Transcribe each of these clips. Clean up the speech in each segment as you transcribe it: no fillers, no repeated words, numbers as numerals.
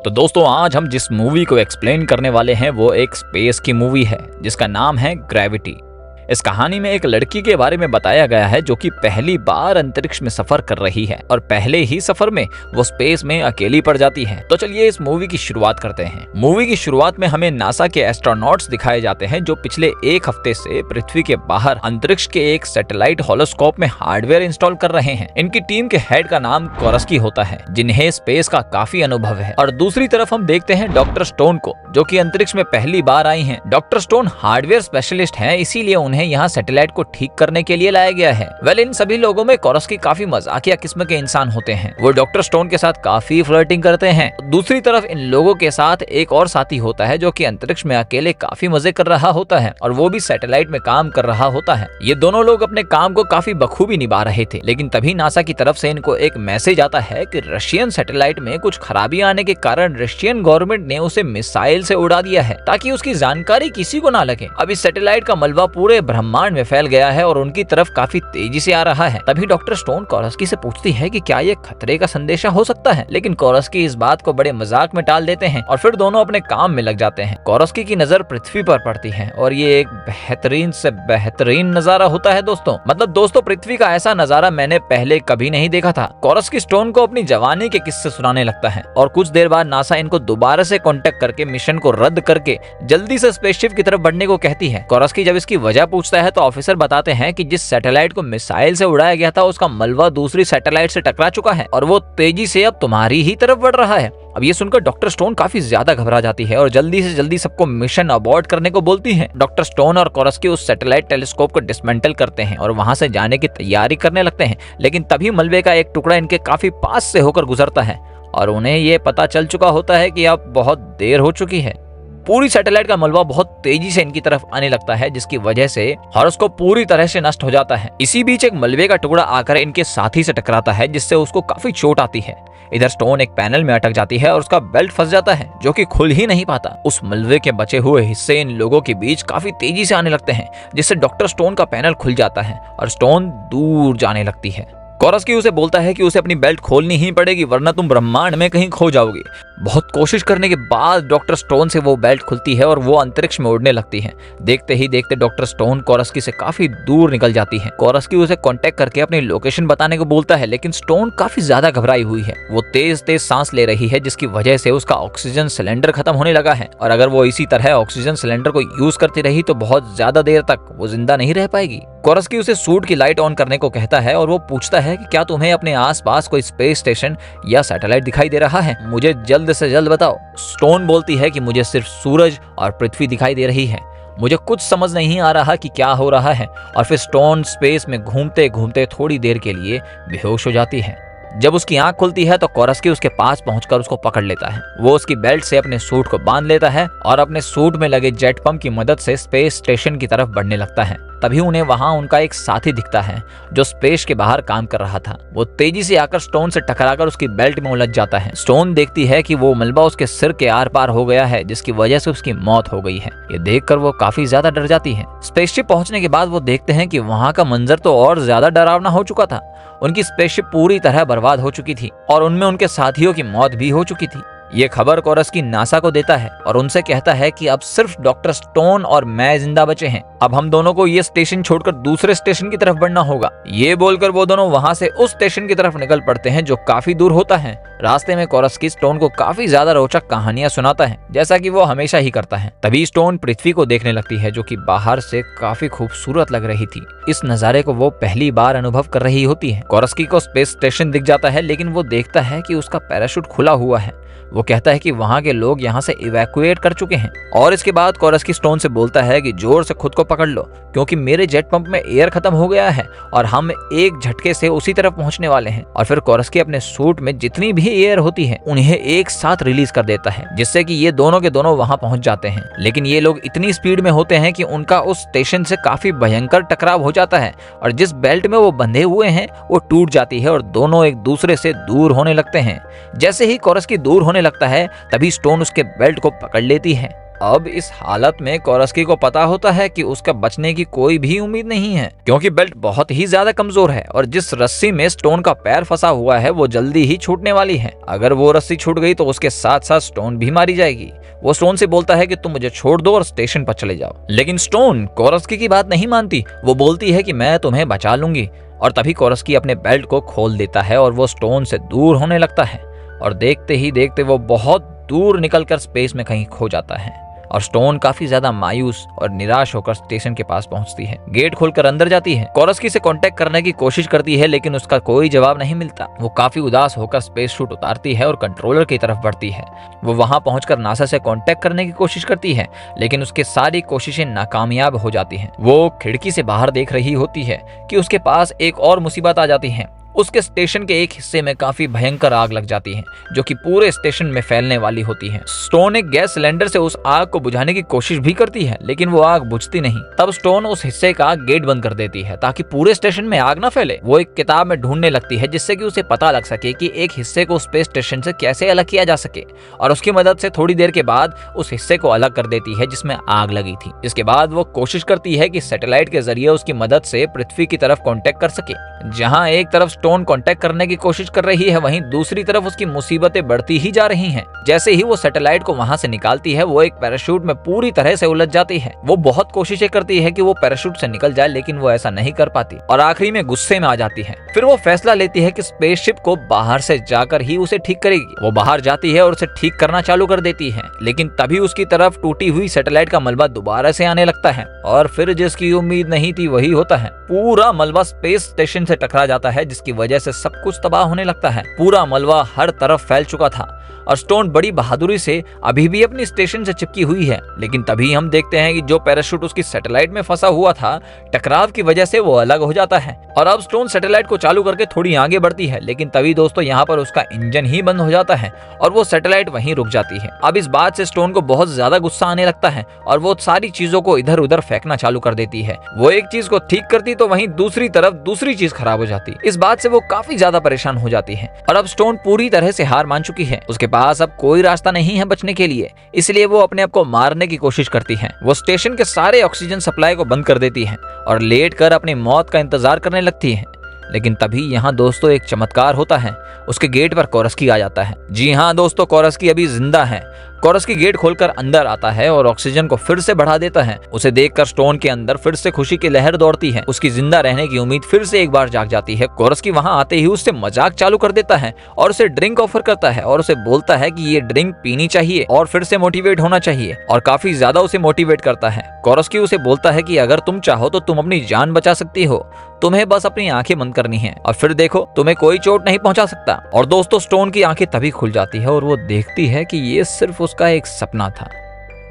तो दोस्तों आज हम जिस मूवी को एक्सप्लेन करने वाले हैं वो एक स्पेस की मूवी है जिसका नाम है ग्रेविटी। इस कहानी में एक लड़की के बारे में बताया गया है जो कि पहली बार अंतरिक्ष में सफर कर रही है और पहले ही सफर में वो स्पेस में अकेली पड़ जाती है। तो चलिए इस मूवी की शुरुआत करते हैं। मूवी की शुरुआत में हमें नासा के एस्ट्रोनॉट्स दिखाए जाते हैं जो पिछले एक हफ्ते से पृथ्वी के बाहर अंतरिक्ष के एक सैटेलाइट होलोस्कोप में हार्डवेयर इंस्टॉल कर रहे हैं। इनकी टीम के हेड का नाम कोरस्की होता है जिन्हें स्पेस का काफी अनुभव है। और दूसरी तरफ हम देखते हैं डॉक्टर स्टोन को जो कि अंतरिक्ष में पहली बार आई हैं। डॉक्टर स्टोन हार्डवेयर स्पेशलिस्ट हैं, इसीलिए उन्हें यहाँ सैटेलाइट को ठीक करने के लिए लाया गया है। वेल इन सभी लोगों में कोरस्की काफी मजाकिया किस्म के इंसान होते हैं। वो डॉक्टर स्टोन के साथ काफी फ्लर्टिंग करते हैं। दूसरी तरफ इन लोगों के साथ एक और साथी होता है जो कि अंतरिक्ष में अकेले काफी मजे कर रहा होता है और वो भी सैटेलाइट में काम कर रहा होता है। ये दोनों लोग अपने काम को काफी बखूबी निभा रहे थे, लेकिन तभी नासा की तरफ से इनको एक मैसेज आता है कि रशियन सैटेलाइट में कुछ खराबी आने के कारण रशियन गवर्नमेंट ने उसे मिसाइल से उड़ा दिया है ताकि उसकी जानकारी किसी को ना लगे। अब इस सैटेलाइट का मलबा पूरे ब्रह्मांड में फैल गया है और उनकी तरफ काफी तेजी से आ रहा है। तभी डॉक्टर स्टोन कोरस्की से पूछती है कि क्या ये खतरे का संदेशा हो सकता है, लेकिन कोरस्की इस बात को बड़े मजाक में टाल देते हैं और फिर दोनों अपने काम में लग जाते हैं। कोरस्की की नजर पृथ्वी पर पड़ती है और ये एक बेहतरीन से बेहतरीन नजारा होता है दोस्तों पृथ्वी का ऐसा नजारा मैंने पहले कभी नहीं देखा था। कोरस्की स्टोन को अपनी जवानी के किस्से सुनाने लगता है और कुछ देर बाद नासा इनको दोबारा से कांटेक्ट करके मिशन को रद्द करके जल्दी से स्पेसशिप की तरफ बढ़ने को कहती है। कोरस्की जब इसकी वजह पूछता है तो ऑफिसर बताते हैं कि जिस सैटेलाइट को मिसाइल से उड़ाया गया था उसका मलबा दूसरी सैटेलाइट से टकरा चुका है और वो तेजी से अब तुम्हारी ही तरफ बढ़ रहा है। अब ये सुनकर डॉक्टर स्टोन काफी ज्यादा घबरा जाती है और जल्दी से जल्दी सबको मिशन अबॉर्ट करने को बोलती है। डॉक्टर स्टोन और कोरस्की उस सैटेलाइट टेलीस्कोप को डिसमेंटल करते हैं और वहां से जाने की तैयारी करने लगते हैं, लेकिन तभी मलबे का एक टुकड़ा इनके काफी पास से होकर गुजरता है और उन्हें ये पता चल चुका होता है कि अब बहुत देर हो चुकी है। पूरी सैटेलाइट का मलबा बहुत तेजी से इनकी तरफ आने लगता है जिसकी वजह से हॉरोस्कोप पूरी तरह से नष्ट हो जाता है। इसी बीच एक मलबे का टुकड़ा आकर इनके साथी से टकराता है जिससे उसको काफी चोट आती है। इधर स्टोन एक पैनल में अटक जाती है और उसका बेल्ट फंस जाता है जो कि खुल ही नहीं पाता। उस मलबे के बचे हुए हिस्से इन लोगों के बीच काफी तेजी से आने लगते हैं जिससे डॉक्टर स्टोन का पैनल खुल जाता है और स्टोन दूर जाने लगती है। कोरस्की उसे बोलता है कि उसे अपनी बेल्ट खोलनी ही पड़ेगी वरना तुम ब्रह्मांड में कहीं खो जाओगी। बहुत कोशिश करने के बाद डॉक्टर स्टोन से वो बेल्ट खुलती है और वो अंतरिक्ष में उड़ने लगती है। देखते ही देखते डॉक्टर स्टोन कोरस्की से काफी दूर निकल जाती है। कोरस्की उसे कांटेक्ट करके अपनी लोकेशन बताने को बोलता है, लेकिन स्टोन काफी ज्यादा घबराई हुई है। वो तेज तेज सांस ले रही है जिसकी वजह से उसका ऑक्सीजन सिलेंडर खत्म होने लगा है और अगर वो इसी तरह ऑक्सीजन सिलेंडर को यूज करती रही तो बहुत ज्यादा देर तक वो जिंदा नहीं रह पाएगी। कोरस्की उसे सूट की लाइट ऑन करने को कहता है और वो पूछता है कि क्या तुम्हें अपने आसपास कोई स्पेस स्टेशन या सैटेलाइट दिखाई दे रहा है, मुझे जल्द से जल्द बताओ। स्टोन बोलती है कि मुझे सिर्फ सूरज और पृथ्वी दिखाई दे रही है, मुझे कुछ समझ नहीं आ रहा कि क्या हो रहा है। और फिर स्टोन स्पेस में घूमते घूमते थोड़ी देर के लिए बेहोश हो जाती है। जब उसकी आंख खुलती है तो कोरस्की उसके पास पहुंचकर उसको पकड़ लेता है। वो उसकी बेल्ट से अपने सूट को बांध लेता है और अपने सूट में लगे जेट पंप की मदद से स्पेस स्टेशन की तरफ बढ़ने लगता है। तभी उन्हें वहां उनका एक साथी दिखता है जो स्पेस के बाहर काम कर रहा था। वो तेजी से आकर स्टोन से टकराकर उसकी बेल्ट में उलझ जाता है। स्टोन देखती है कि वो मलबा उसके सिर के आर पार हो गया है जिसकी वजह से उसकी मौत हो गई है। ये देखकर वो काफी ज्यादा डर जाती है। स्पेसशिप पहुंचने के बाद वो देखते हैं कि वहां का मंजर तो और ज्यादा डरावना हो चुका था। उनकी स्पेसशिप पूरी तरह बर्बाद हो चुकी थी और उनमें उनके साथियों की मौत भी हो चुकी थी। ये खबर कोरस्की नासा को देता है और उनसे कहता है कि अब सिर्फ डॉक्टर स्टोन और मैं जिंदा बचे हैं। अब हम दोनों को ये स्टेशन छोड़कर दूसरे स्टेशन की तरफ बढ़ना होगा। ये बोलकर वो दोनों वहां से उस स्टेशन की तरफ निकल पड़ते हैं जो काफी दूर होता है। रास्ते में कोरस्की स्टोन को काफी ज्यादा रोचक कहानियां सुनाता है जैसा कि वो हमेशा ही करता है। तभी स्टोन पृथ्वी को देखने लगती है जो कि बाहर से काफी खूबसूरत लग रही थी। इस नजारे को वो पहली बार अनुभव कर रही होती है। कोरस्की को स्पेस स्टेशन दिख जाता है लेकिन वो देखता है कि उसका पैराशूट खुला हुआ है। वो कहता है कि वहां के लोग यहाँ से इवैक्यूएट कर चुके हैं और इसके बाद कोरस्की स्टोन से बोलता है कि जोर से खुद को पकड़ लो क्योंकि मेरे जेट पंप में एयर खत्म हो गया है और हम एक झटके से उसी तरफ पहुंचने वाले हैं। और फिर कोरस्की अपने सूट में जितनी भी एयर होती है उन्हें एक साथ रिलीज कर देता है जिससे कि ये दोनों के दोनों वहां पहुंच जाते हैं। लेकिन ये लोग इतनी स्पीड में होते हैं कि उनका उस स्टेशन से काफी भयंकर टकराव हो जाता है और जिस बेल्ट में वो बंधे हुए हैं वो टूट जाती है और दोनों एक दूसरे से दूर होने लगते हैं। जैसे ही कोरस्की दूर होने लगता है तभी स्टोन उसके बेल्ट को पकड़ लेती है अब इस हालत में कोरस्की को पता होता है कि उसका बचने की कोई भी उम्मीद नहीं है, क्योंकि बेल्ट बहुत ही ज्यादा कमजोर है और जिस रस्सी में स्टोन का पैर फंसा हुआ है वो जल्दी ही छूटने वाली है। अगर वो रस्सी छूट गई तो उसके साथ साथ स्टोन भी मारी जाएगी। वो स्टोन से बोलता है कि तुम मुझे छोड़ दो और स्टेशन पर चले जाओ, लेकिन स्टोन कोरस्की की बात नहीं मानती। वो बोलती है कि मैं तुम्हें बचा लूंगी, और तभी कोरस्की अपने बेल्ट को खोल देता है और वो स्टोन से दूर होने लगता है और देखते ही देखते वो बहुत दूर निकलकर स्पेस में कहीं खो जाता है। और स्टोन काफी ज्यादा मायूस और निराश होकर स्टेशन के पास पहुंचती है। गेट खोलकर अंदर जाती है, कोरस्की से कांटेक्ट करने की कोशिश करती है, लेकिन उसका कोई जवाब नहीं मिलता। वो काफी उदास होकर स्पेस सूट उतारती है और कंट्रोलर की तरफ बढ़ती है। वो वहां पहुंचकर नासा से कांटेक्ट करने की कोशिश करती है, लेकिन उसकी सारी कोशिशें नाकामयाब हो जाती हैं। वो खिड़की से बाहर देख रही होती है कि उसके पास एक और मुसीबत आ जाती है। उसके स्टेशन के एक हिस्से में काफी भयंकर आग लग जाती है, जो कि पूरे स्टेशन में फैलने वाली होती है। स्टोन एक गैस सिलेंडर से उस आग को बुझाने की कोशिश भी करती है, लेकिन वो आग बुझती नहीं। तब स्टोन उस हिस्से का गेट बंद कर देती है ताकि पूरे स्टेशन में आग न फैले। वो एक किताब में ढूंढने लगती है जिससे कि उसे पता लग सके कि एक हिस्से को स्पेस स्टेशन से कैसे अलग किया जा सके, और उसकी मदद से थोड़ी देर के बाद उस हिस्से को अलग कर देती है जिसमें आग लगी थी। इसके बाद वो कोशिश करती है कि सैटेलाइट के जरिए उसकी मदद से पृथ्वी की तरफ कांटेक्ट कर सके। जहां एक तरफ स्टोन कांटेक्ट करने की कोशिश कर रही है, वहीं दूसरी तरफ उसकी मुसीबतें बढ़ती ही जा रही हैं। जैसे ही वो सैटेलाइट को वहां से निकालती है, वो एक पैराशूट में पूरी तरह से उलझ जाती है। वो बहुत कोशिशें करती है कि वो पैराशूट से निकल जाए, लेकिन वो ऐसा नहीं कर पाती और आखिरी में गुस्से में आ जाती है। फिर वो फैसला लेती है कि स्पेसशिप को बाहर से जाकर ही उसे ठीक करेगी। वो बाहर जाती है और उसे ठीक करना चालू कर देती है, लेकिन तभी उसकी तरफ टूटी हुई सैटेलाइट का मलबा दोबारा से आने लगता है और फिर जिसकी उम्मीद नहीं थी वही होता है। पूरा मलबा स्पेस स्टेशन से टकरा जाता है, जिसकी वजह से सब कुछ तबाह होने लगता है। पूरा मलबा हर तरफ फैल चुका था और स्टोन बड़ी बहादुरी से अभी भी अपनी स्टेशन से चिपकी हुई है, लेकिन तभी हम देखते हैं कि जो पैराशूट उसकी सैटेलाइट में फंसा हुआ था, टकराव की वजह से वो अलग हो जाता है और अब स्टोन सैटेलाइट को चालू करके थोड़ी आगे बढ़ती है, लेकिन तभी दोस्तों यहाँ पर उसका इंजन ही बंद हो जाता है और वो सैटेलाइट वहीं रुक जाती है। अब इस बात से स्टोन को बहुत ज्यादा गुस्सा आने लगता है और वो सारी चीजों को इधर उधर फेंकना चालू कर देती है। वो एक चीज को ठीक करती तो वहीं दूसरी तरफ दूसरी चीज खराब हो जाती। इस बात से वो काफी ज्यादा परेशान हो जाती है और अब स्टोन पूरी तरह से हार मान चुकी है। उसके पास अब कोई रास्ता नहीं है बचने के लिए, इसलिए वो अपने आप को मारने की कोशिश करती है। वो स्टेशन के सारे ऑक्सीजन सप्लाई को बंद कर देती है और लेट कर अपनी मौत का इंतजार करने लगती है। लेकिन तभी यहाँ दोस्तों एक चमत्कार होता है। उसके गेट पर कोरस्की आ जाता है। जी हाँ दोस्तों, कोरस्की अभी जिंदा है। कोरस्की गेट खोलकर अंदर आता है और ऑक्सीजन को फिर से बढ़ा देता है। उसे देखकर स्टोन के अंदर फिर से खुशी की लहर दौड़ती है। उसकी जिंदा रहने की उम्मीद फिर से एक बार जाग जाती है। कोरस्की वहां आते ही उससे मजाक चालू कर देता है और उसे ड्रिंक ऑफर करता है और उसे बोलता है कि ये ड्रिंक पीनी चाहिए और फिर से मोटिवेट होना चाहिए, और काफी ज्यादा उसे मोटिवेट करता है। कोरस्की उसे बोलता है कि अगर तुम चाहो तो तुम अपनी जान बचा सकती हो, तुम्हें बस अपनी आंखें बंद करनी है और फिर देखो तुम्हें कोई चोट नहीं पहुंचा सकता। और दोस्तों स्टोन की आंखें तभी खुल जाती है और वो देखती है कि ये सिर्फ उसका एक सपना था।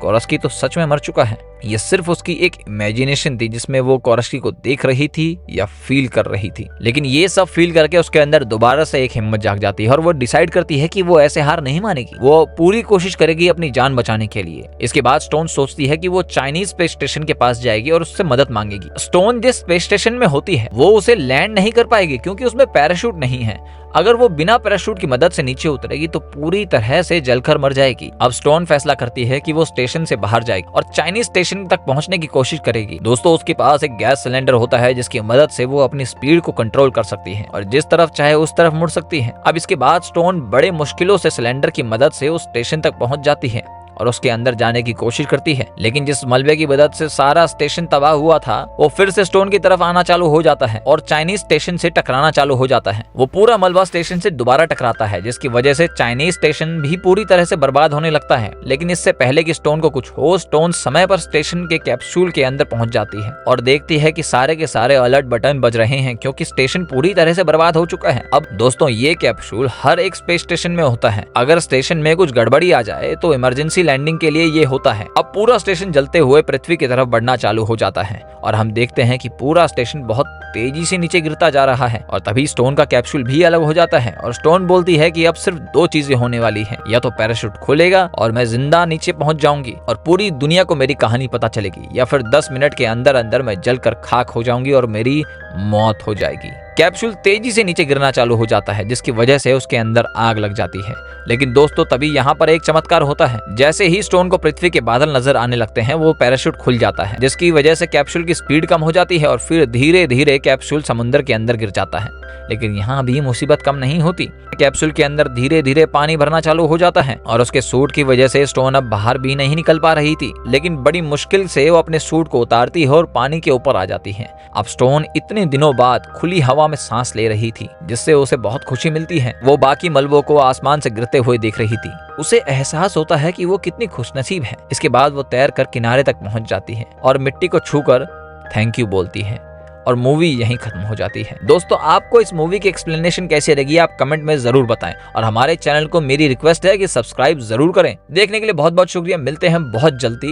कोरस्की तो सच में मर चुका है। ये सिर्फ उसकी एक इमेजिनेशन थी जिसमें वो कोरस्की को देख रही थी या फील कर रही थी। लेकिन ये सब फील करके उसके अंदर दोबारा से एक हिम्मत जाग जाती है और वो डिसाइड करती है कि वो ऐसे हार नहीं मानेगी। वो पूरी कोशिश करेगी अपनी जान बचाने के लिए। इसके बाद स्टोन सोचती है कि वो चाइनीज स्पेस स्टेशन के पास जाएगी और उससे मदद मांगेगी। स्टोन जिस स्पेस स्टेशन में होती है वो उसे लैंड नहीं कर पाएगी क्योंकि उसमें पैराशूट नहीं है। अगर वो बिना पैराशूट की मदद से नीचे उतरेगी तो पूरी तरह से जलकर मर जाएगी। अब स्टोन फैसला करती है कि वो स्टेशन से बाहर जाएगी और चाइनीज स्टेशन तक पहुंचने की कोशिश करेगी। दोस्तों उसके पास एक गैस सिलेंडर होता है जिसकी मदद से वो अपनी स्पीड को कंट्रोल कर सकती है और जिस तरफ चाहे उस तरफ मुड़ सकती है। अब इसके बाद स्टोन बड़े मुश्किलों से सिलेंडर की मदद से उस स्टेशन तक पहुंच जाती है और उसके अंदर जाने की कोशिश करती है, लेकिन जिस मलबे की मदद से सारा स्टेशन तबाह हुआ था वो फिर से स्टोन की तरफ आना चालू हो जाता है और चाइनीज स्टेशन से टकराना चालू हो जाता है। वो पूरा मलबा स्टेशन से दोबारा टकराता है जिसकी वजह से चाइनीज स्टेशन भी पूरी तरह से बर्बाद होने लगता है। लेकिन इससे पहले कि स्टोन को कुछ हो, स्टोन समय पर स्टेशन के कैप्सूल के अंदर पहुंच जाती है और देखती है कि सारे के सारे अलर्ट बटन बज रहे हैं क्योंकि स्टेशन पूरी तरह से बर्बाद हो चुका है। अब दोस्तों ये कैप्सूल हर एक स्पेस स्टेशन में होता है। अगर स्टेशन में कुछ गड़बड़ी आ जाए तो इमरजेंसी लैंडिंग के लिए ये होता है। अब पूरा स्टेशन जलते हुए पृथ्वी की तरफ बढ़ना चालू हो जाता है और हम देखते हैं कि पूरा स्टेशन बहुत तेजी से नीचे गिरता जा रहा है और तभी स्टोन का कैप्सूल भी अलग हो जाता है और स्टोन बोलती है कि अब सिर्फ दो चीजें होने वाली हैं, या तो पैराशूट खुलेगा और मैं जिंदा नीचे पहुंच जाऊंगी और पूरी दुनिया को मेरी कहानी पता चलेगी, या फिर 10 मिनट के अंदर अंदर मैं जलकर खाक हो जाऊंगी और मेरी मौत हो जाएगी। कैप्सूल तेजी से नीचे गिरना चालू हो जाता है, जिसकी वजह से उसके अंदर आग लग जाती है। लेकिन दोस्तों तभी यहाँ पर एक चमत्कार होता है। जैसे ही स्टोन को पृथ्वी के बादल नजर आने लगते हैं, वो पैराशूट खुल जाता है, जिसकी वजह से कैप्सूल की स्पीड कम हो जाती है और फिर धीरे धीरे कैप्सूल समुद्र के अंदर गिर जाता है। लेकिन यहाँ भी मुसीबत कम नहीं होती। कैप्सूल के अंदर धीरे धीरे पानी भरना चालू हो जाता है और उसके सूट की वजह से स्टोन अब बाहर भी नहीं निकल पा रही थी। लेकिन बड़ी मुश्किल से वो अपने सूट को उतारती है और पानी के ऊपर आ जाती है। अब स्टोन इतने दिनों बाद खुली हवा में सांस ले रही थी, जिससे उसे बहुत खुशी मिलती है। वो बाकी मलबों को आसमान से गिरते हुए देख रही थी। उसे एहसास होता है कि वो कितनी खुशनसीब है। इसके बाद वो तैर कर किनारे तक पहुंच जाती है और मिट्टी को छूकर थैंक यू बोलती है और मूवी यहीं खत्म हो जाती है। दोस्तों आपको इस मूवी की एक्सप्लेनेशन कैसी लगी आप कमेंट में जरूर बताएं और हमारे चैनल को मेरी रिक्वेस्ट है कि सब्सक्राइब जरूर करें। देखने के लिए बहुत बहुत शुक्रिया। मिलते हैं बहुत जल्दी।